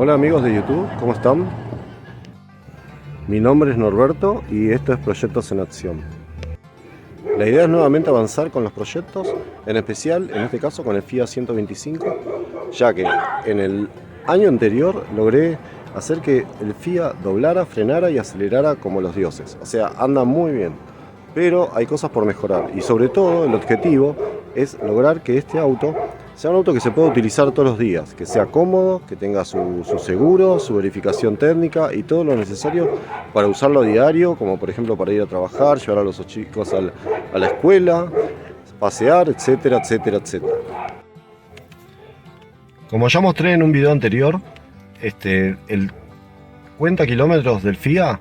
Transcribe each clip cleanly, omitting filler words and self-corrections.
Hola amigos de YouTube, ¿cómo están? Mi nombre es Norberto y esto es Proyectos en Acción. La idea es nuevamente avanzar con los proyectos, en especial, en este caso, con el FIA 125, ya que en el año anterior logré hacer que el FIA doblara, frenara y acelerara como los dioses. O sea, anda muy bien, pero hay cosas por mejorar y sobre todo el objetivo es lograr que este auto sea un auto que se pueda utilizar todos los días, que sea cómodo, que tenga su seguro, su verificación técnica y todo lo necesario para usarlo a diario, como por ejemplo para ir a trabajar, llevar a los chicos a la escuela, pasear, etcétera, etcétera, etcétera. Como ya mostré en un video anterior, el cuenta kilómetros del FIA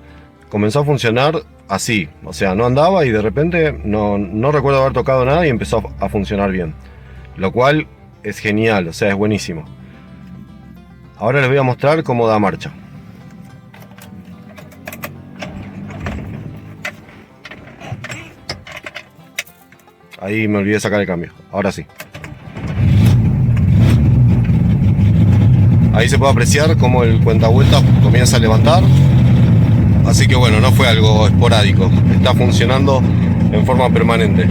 comenzó a funcionar así, o sea, no andaba y de repente no recuerdo haber tocado nada y empezó a funcionar bien, lo cual es genial, o sea, es buenísimo. Ahora les voy a mostrar cómo da marcha. Ahí me olvidé de sacar el cambio, ahora sí. Ahí se puede apreciar cómo el cuentavueltas comienza a levantar. Así que bueno, no fue algo esporádico, está funcionando en forma permanente.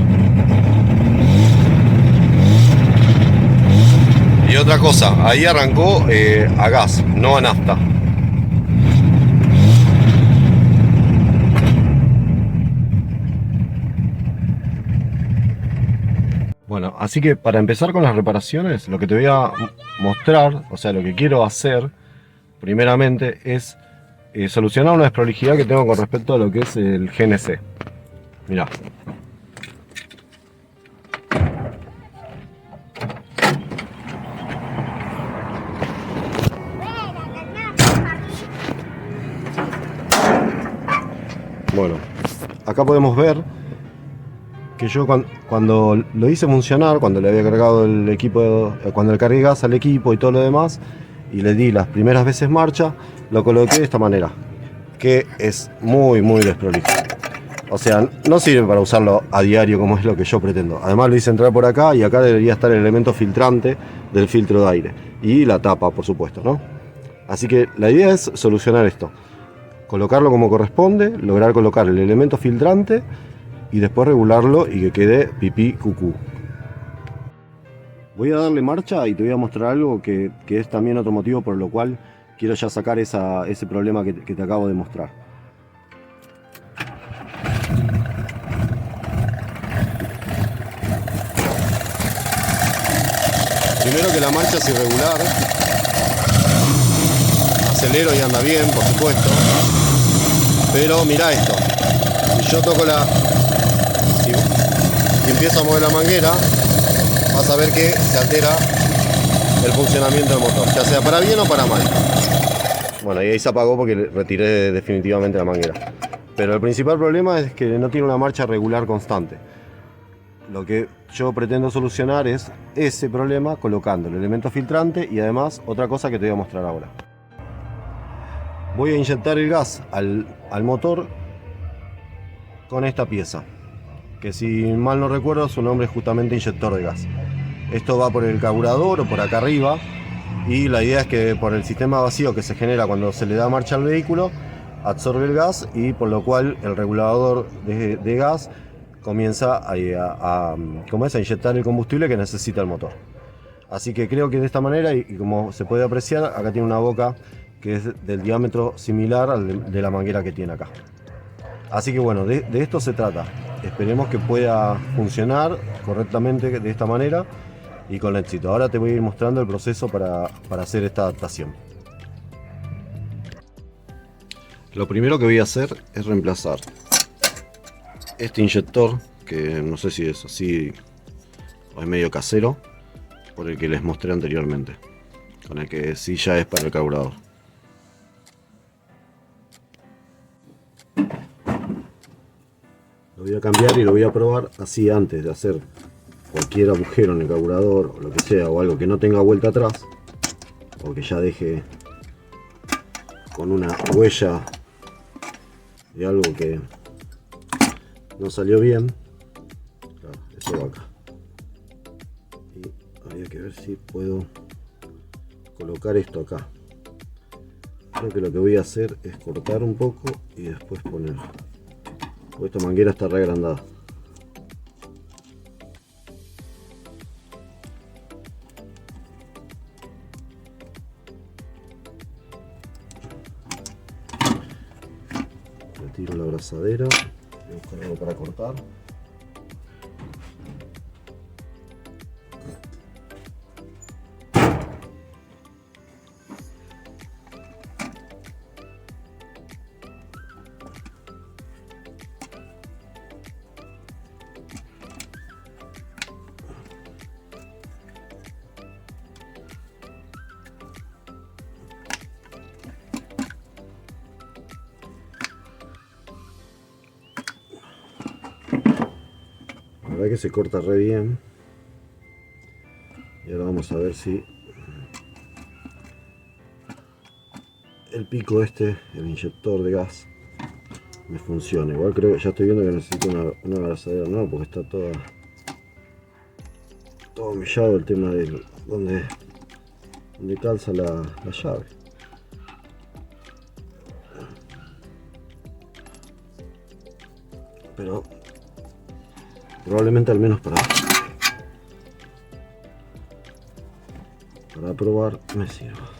Y otra cosa, ahí arrancó a gas, no a nafta. Bueno, así que para empezar con las reparaciones, lo que te voy a mostrar, o sea, lo que quiero hacer primeramente es solucionar una desprolijidad que tengo con respecto a lo que es el GNC. Mirá. Bueno, acá podemos ver que yo cuando lo hice funcionar, cuando le había cargado el equipo, cuando le cargué gas al equipo y todo lo demás, y le di las primeras veces marcha, lo coloqué de esta manera, que es muy desprolijo. O sea, no sirve para usarlo a diario como es lo que yo pretendo. Además lo hice entrar por acá y acá debería estar el elemento filtrante del filtro de aire. Y la tapa, por supuesto, ¿no? Así que la idea es solucionar esto. Colocarlo como corresponde, lograr colocar el elemento filtrante y después regularlo y que quede pipí cucú. Voy a darle marcha y te voy a mostrar algo que es también otro motivo por lo cual quiero ya sacar ese problema que te acabo de mostrar. Primero que la marcha es irregular, acelero y anda bien, por supuesto, pero mira esto, si yo toco si empiezo a mover la manguera, vas a ver que se altera el funcionamiento del motor, ya sea para bien o para mal. Bueno, y ahí se apagó porque retiré definitivamente la manguera, pero el principal problema es que no tiene una marcha regular constante. Lo que yo pretendo solucionar es ese problema colocando el elemento filtrante y además otra cosa que te voy a mostrar ahora. Voy a inyectar el gas al motor con esta pieza, que si mal no recuerdo su nombre es justamente inyector de gas. Esto va por el carburador o por acá arriba y la idea es que por el sistema vacío que se genera cuando se le da marcha al vehículo absorbe el gas y por lo cual el regulador de gas comienza a inyectar el combustible que necesita el motor. Así que creo que de esta manera, y como se puede apreciar, acá tiene una boca que es del diámetro similar al de la manguera que tiene acá. Así que bueno, de esto se trata. Esperemos que pueda funcionar correctamente de esta manera y con éxito. Ahora te voy a ir mostrando el proceso para hacer esta adaptación. Lo primero que voy a hacer es reemplazar este inyector, que no sé si es así o es medio casero, por el que les mostré anteriormente, con el que sí ya es para el carburador. Lo voy a cambiar y lo voy a probar así antes de hacer cualquier agujero en el carburador o lo que sea, o algo que no tenga vuelta atrás o que ya deje con una huella de algo que no salió bien. Claro, eso va acá. Y habría que ver si puedo colocar esto acá. Creo que lo que voy a hacer es cortar un poco y después poner, porque esta manguera está re agrandada. Retiro la abrazadera, voy a buscar algo para cortar. La verdad que se corta re bien. Y ahora vamos a ver si el pico este, el inyector de gas, me funciona. Igual creo que ya estoy viendo que necesito una abrazadera nueva porque está todo mellado el tema de donde calza la llave. Pero probablemente al menos para probar me sirva.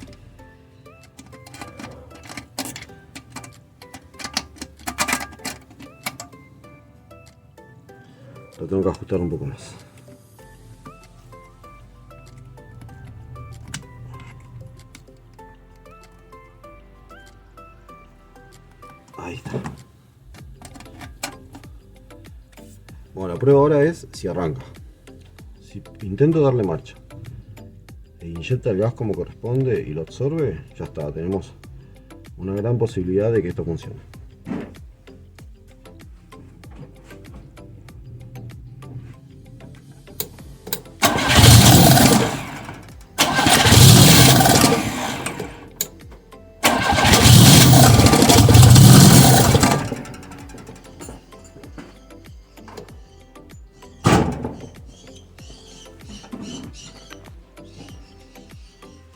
Lo tengo que ajustar un poco más. Ahí está. Bueno, la prueba ahora es si arranca. Si intento darle marcha e inyecta el gas como corresponde y lo absorbe, ya está, tenemos una gran posibilidad de que esto funcione.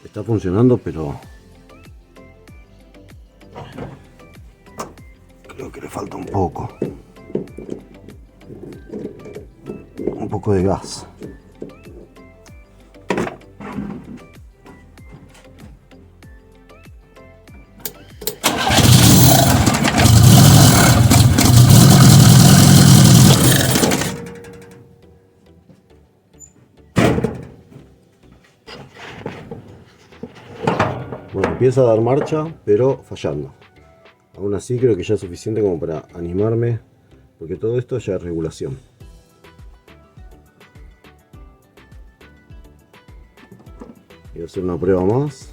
Está funcionando, pero creo que le falta un poco de gas. Bueno, empieza a dar marcha, pero fallando. Aún así creo que ya es suficiente como para animarme, porque todo esto ya es regulación. Voy a hacer una prueba más.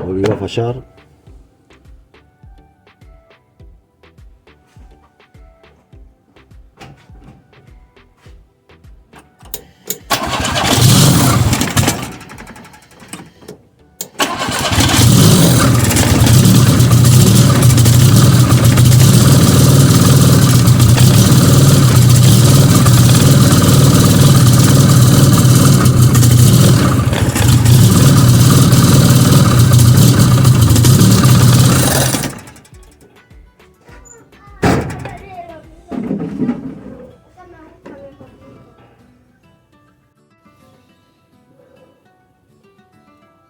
Volvió a fallar.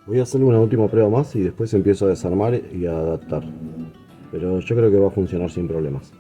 Voy a hacerle una última prueba más y después empiezo a desarmar y a adaptar. Pero yo creo que va a funcionar sin problemas.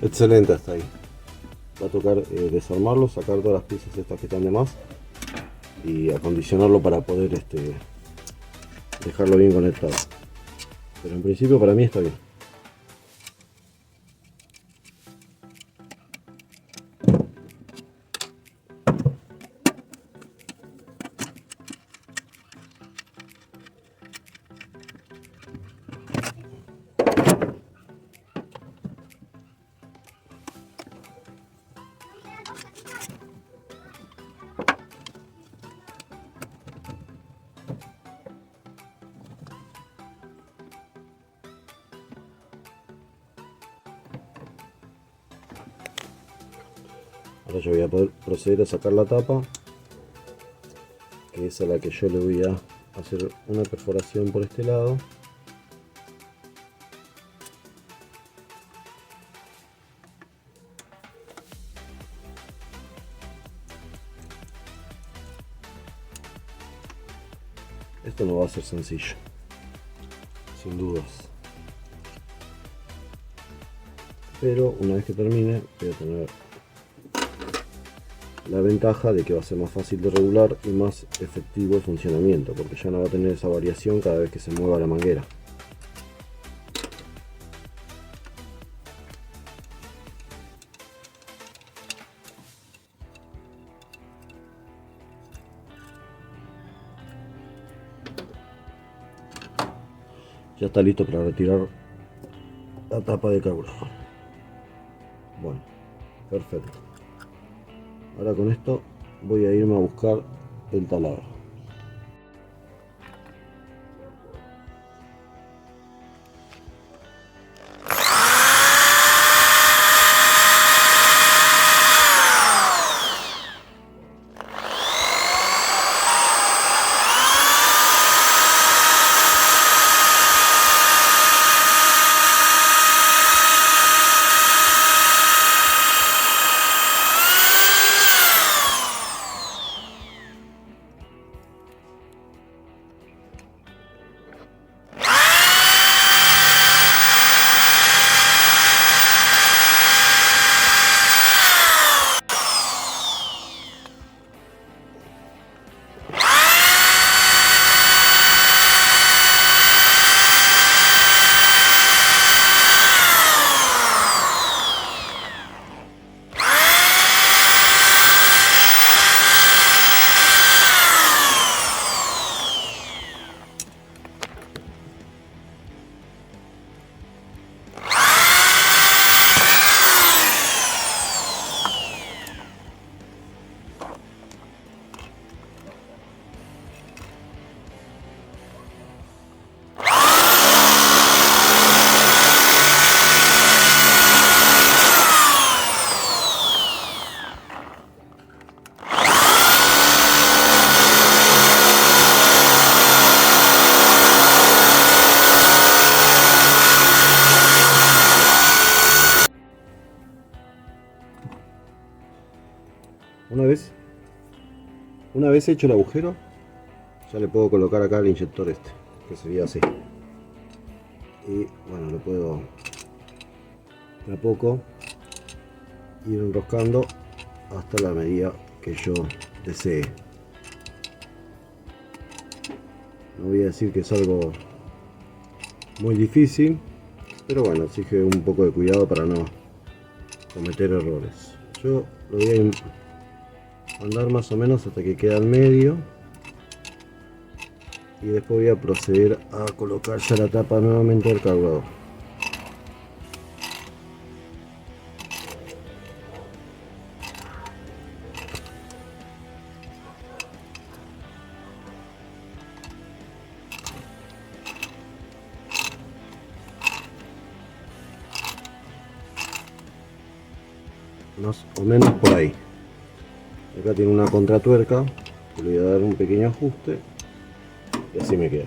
Excelente hasta ahí. Va a tocar desarmarlo, sacar todas las piezas estas que están de más y acondicionarlo para poder dejarlo bien conectado. Pero en principio para mí está bien. Ahora yo voy a poder proceder a sacar la tapa, que es a la que yo le voy a hacer una perforación por este lado. Esto no va a ser sencillo, sin dudas. Pero una vez que termine voy a tener la ventaja de que va a ser más fácil de regular y más efectivo el funcionamiento, porque ya no va a tener esa variación cada vez que se mueva la manguera. Ya está listo para retirar la tapa de carburador. Bueno, perfecto. Ahora con esto voy a irme a buscar el taladro. Una vez hecho el agujero, ya le puedo colocar acá el inyector este, que sería así. Y bueno, lo puedo de a poco ir enroscando hasta la medida que yo desee. No voy a decir que es algo muy difícil, pero bueno, exige un poco de cuidado para no cometer errores. Yo lo voy a andar más o menos hasta que quede al medio y después voy a proceder a colocar ya la tapa nuevamente del carburador. Más o menos por ahí. Acá tiene una contratuerca, le voy a dar un pequeño ajuste y así me queda.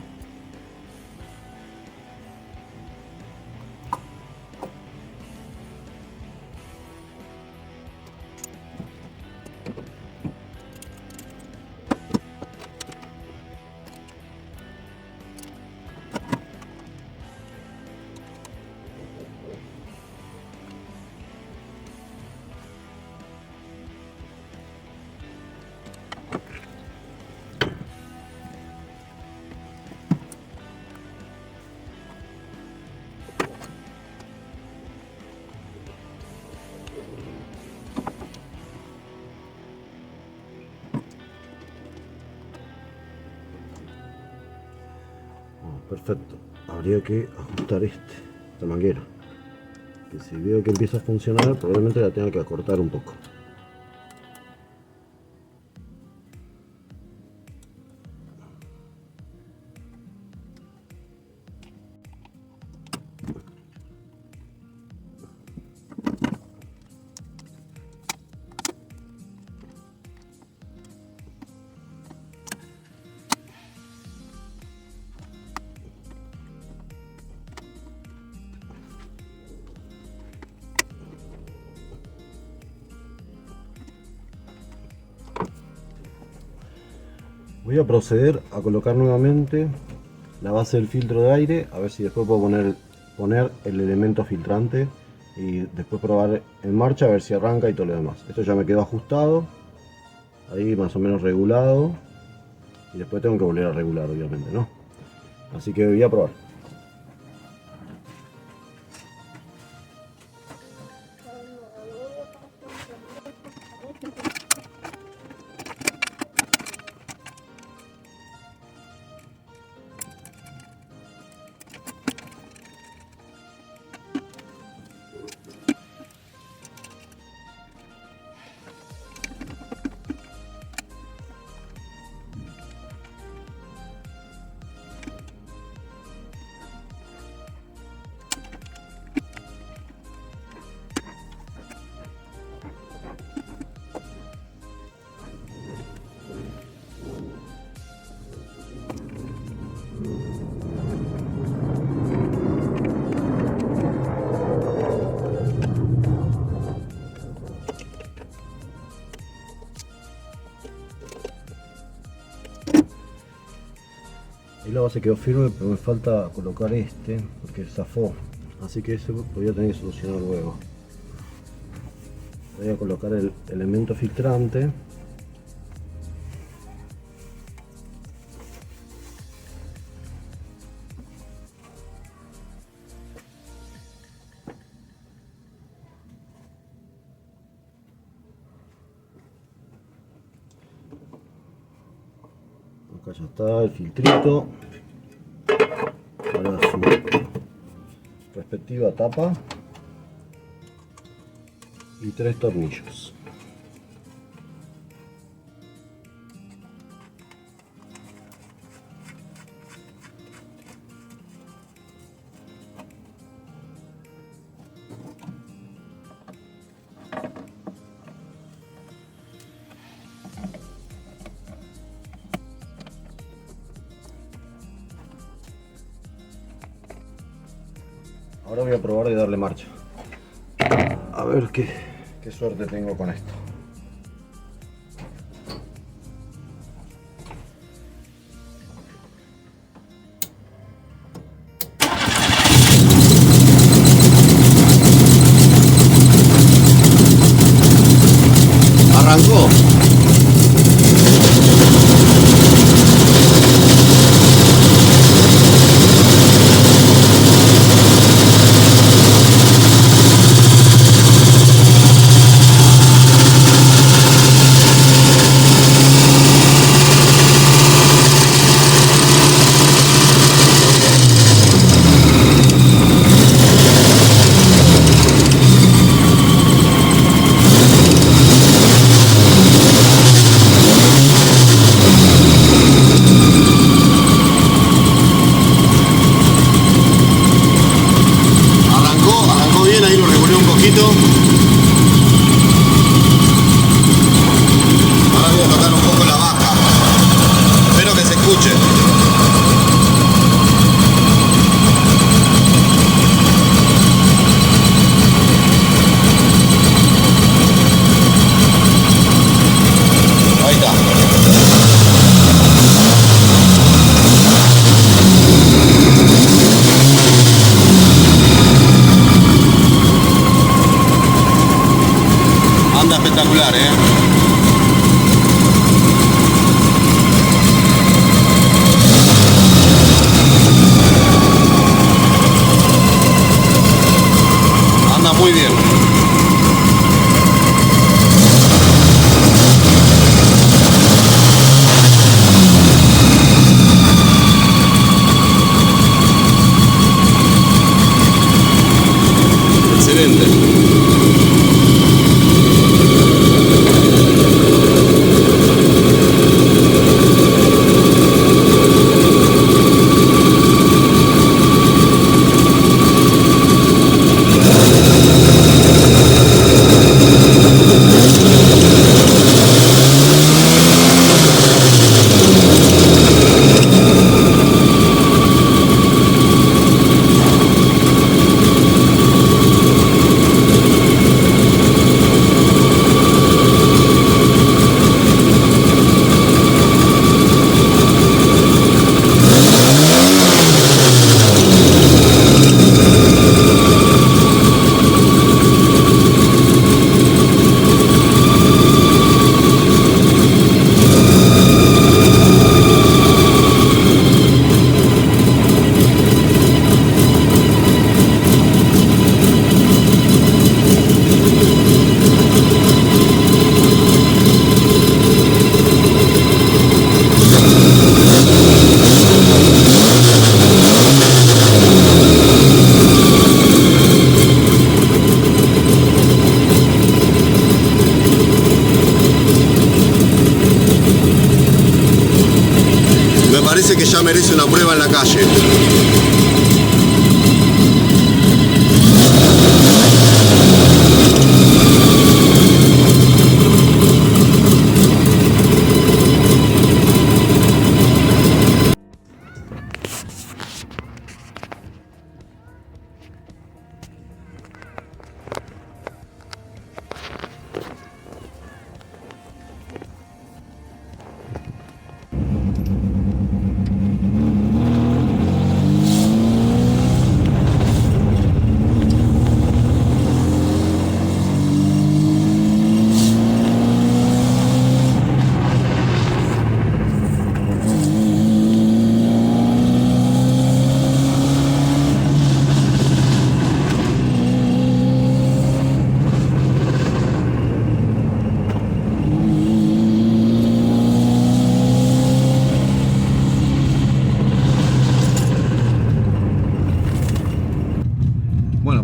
Perfecto. Habría que ajustar esta manguera. Que si veo que empieza a funcionar, probablemente la tenga que acortar un poco. Voy a proceder a colocar nuevamente la base del filtro de aire, a ver si después puedo poner el elemento filtrante y después probar en marcha a ver si arranca y todo lo demás. Esto ya me quedó ajustado, ahí más o menos regulado, y después tengo que volver a regular, obviamente, ¿no? Así que voy a probar. Ahí la base quedó firme, pero me falta colocar porque zafó. Así que eso voy a tener que solucionar luego. Voy a colocar el elemento filtrante. Acá ya está el filtrito para su respectiva tapa y 3 tornillos. Ahora voy a probar de darle marcha. A ver qué suerte tengo con esto. Arrancó. Ahora voy a tocar un poco la baja. Espero que se escuche. Ahí está. Anda espectacular, Anda muy bien.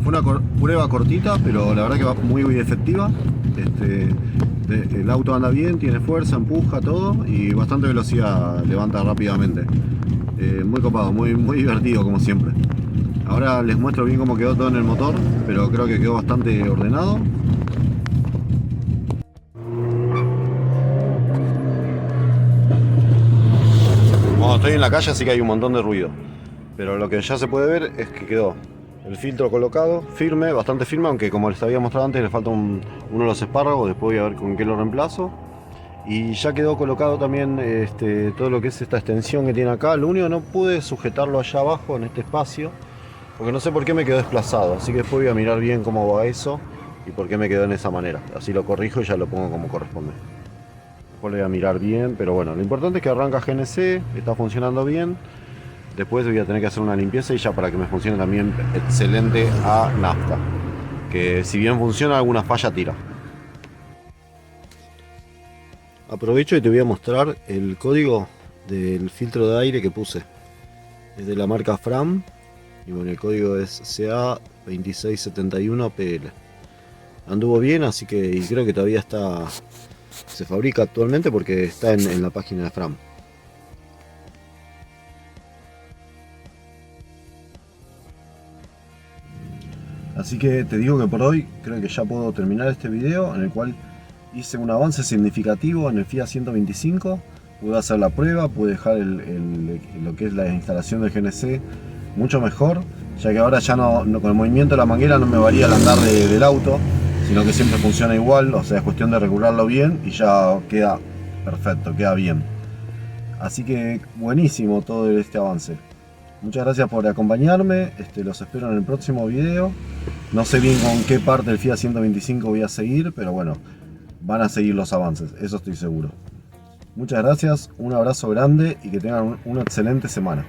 Fue una prueba cortita, pero la verdad que va muy efectiva. El auto anda bien, tiene fuerza, empuja todo y bastante velocidad, levanta rápidamente. Muy copado, muy divertido como siempre. Ahora les muestro bien cómo quedó todo en el motor, pero creo que quedó bastante ordenado. Bueno, estoy en la calle, así que hay un montón de ruido. Pero lo que ya se puede ver es que quedó el filtro colocado, firme, bastante firme, aunque como les había mostrado antes le falta uno de los espárragos, después voy a ver con qué lo reemplazo. Y ya quedó colocado también todo lo que es esta extensión que tiene acá. Lo único que no pude sujetarlo allá abajo en este espacio, porque no sé por qué me quedó desplazado, así que después voy a mirar bien cómo va eso y por qué me quedó en esa manera. Así lo corrijo y ya lo pongo como corresponde. Después lo voy a mirar bien, pero bueno, lo importante es que arranca GNC, está funcionando bien. Después voy a tener que hacer una limpieza y ya para que me funcione también excelente a nafta. Que si bien funciona, alguna falla tira. Aprovecho y te voy a mostrar el código del filtro de aire que puse. Es de la marca Fram. Y bueno, el código es CA2671PL. Anduvo bien, así que y creo que todavía se fabrica actualmente porque está en la página de Fram. Así que te digo que por hoy creo que ya puedo terminar este video en el cual hice un avance significativo en el Fiat 125. Pude hacer la prueba, pude dejar lo que es la instalación del GNC mucho mejor, ya que ahora ya no con el movimiento de la manguera no me varía el andar del auto, sino que siempre funciona igual, o sea, es cuestión de regularlo bien y ya queda perfecto, queda bien. Así que buenísimo todo este avance. Muchas gracias por acompañarme, los espero en el próximo video. No sé bien con qué parte del Fiat 125 voy a seguir, pero bueno, van a seguir los avances, eso estoy seguro. Muchas gracias, un abrazo grande y que tengan una excelente semana.